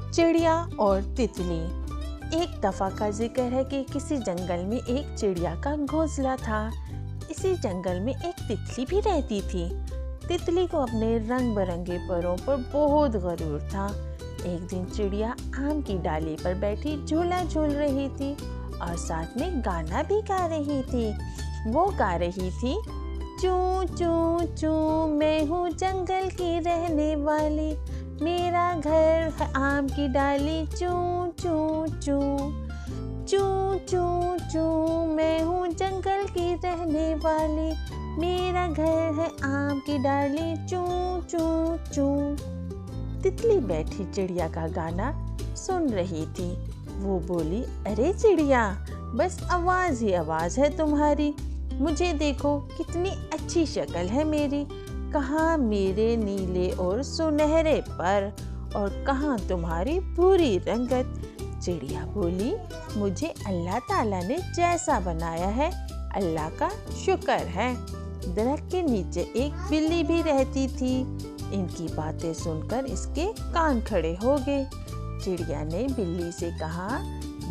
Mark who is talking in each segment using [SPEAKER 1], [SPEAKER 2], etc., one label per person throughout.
[SPEAKER 1] चिड़िया और तितली। एक दफ़ा का जिक्र है कि किसी जंगल में एक चिड़िया का घोंसला था। इसी जंगल में एक तितली भी रहती थी। तितली को अपने रंग बिरंगे परों पर बहुत गरूर था। एक दिन चिड़िया आम की डाली पर बैठी झूला झूल रही थी और साथ में गाना भी गा रही थी। वो गा रही थी, चू चू चू मैं हूँ जंगल की रहने वाली, मेरा घर है आम की डाली, चू चू चू चू चू चू मैं हूँ जंगल की रहने वाली, मेरा घर है आम की डाली, चू चू चू। तितली बैठी चिड़िया का गाना सुन रही थी। वो बोली, अरे चिड़िया, बस आवाज़ ही आवाज़ है तुम्हारी। मुझे देखो कितनी अच्छी शक्ल है मेरी, कहाँ मेरे नीले और सुनहरे पर और कहाँ तुम्हारी भूरी रंगत। चिड़िया बोली, मुझे अल्लाह ताला ने जैसा बनाया है अल्लाह का शुक्र है। दरख्त के नीचे एक बिल्ली भी रहती थी। इनकी बातें सुनकर इसके कान खड़े हो गए। चिड़िया ने बिल्ली से कहा,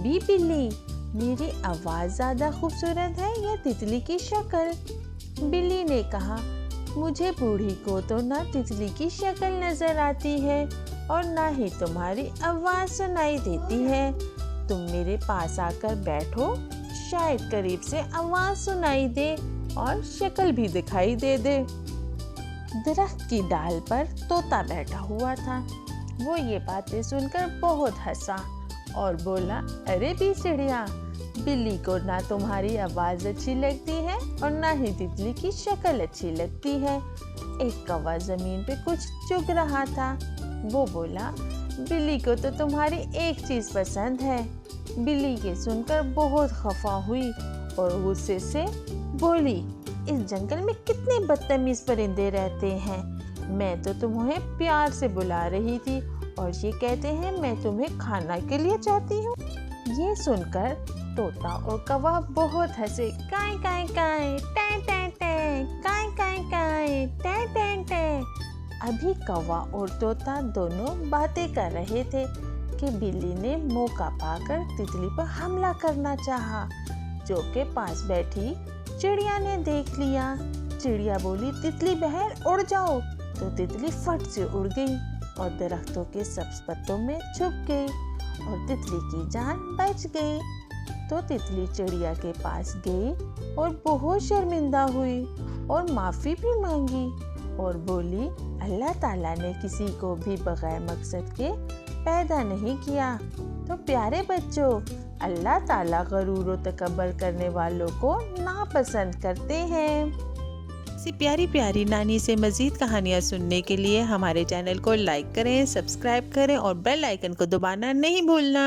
[SPEAKER 1] बी बिल्ली, मेरी आवाज़ ज़्यादा खूबसूरत है या तितली की शक्ल? बिल्ली ने कहा, मुझे बूढ़ी को तो ना तितली की शक्ल नज़र आती है और ना ही तुम्हारी आवाज़ सुनाई देती है। तुम मेरे पास आकर बैठो, शायद करीब से आवाज़ सुनाई दे और शक्ल भी दिखाई दे दे। दरख्त की डाल पर तोता बैठा हुआ था। वो ये बातें सुनकर बहुत हंसा और बोला, अरे भी चिड़िया, बिल्ली को ना तुम्हारी आवाज़ अच्छी लगती है और ना ही तितली की शक्ल अच्छी लगती है। एक कौवा ज़मीन पे कुछ चुग रहा था। वो बोला, बिल्ली को तो तुम्हारी एक चीज़ पसंद है। बिल्ली ये सुनकर बहुत खफा हुई और गुस्से से बोली, इस जंगल में कितने बदतमीज परिंदे रहते हैं। मैं तो तुम्हें प्यार से बुला रही थी और ये कहते हैं मैं तुम्हें खाना के लिए चाहती हूँ। ये सुनकर तोता और कौवा बहुत हंसे, काय काय काय, टै टै टै, काय काय काय, टै टै टै। अभी कौवा और तोता दोनों बातें कर रहे थे कि बिल्ली ने मौका पाकर तितली पर हमला करना चाहा, जो के पास बैठी चिड़िया ने देख लिया। चिड़िया बोली, तितली बहन उड़ जाओ। तो तितली फट से उड़ गई और दरख्तों के सब्ज पत्तों में छुप गई और तितली की जान बच गई। तो तितली चिड़िया के पास गई और बहुत शर्मिंदा हुई और माफ़ी भी मांगी और बोली, अल्लाह ताला ने किसी को भी बगैर मकसद के पैदा नहीं किया। तो प्यारे बच्चों, अल्लाह ताला गरूर और तकब्बर करने वालों को नापसंद करते हैं। ऐसी प्यारी प्यारी नानी से मज़ीद कहानियाँ सुनने के लिए हमारे चैनल को लाइक करें, सब्सक्राइब करें और बेल आइकन को दबाना नहीं भूलना।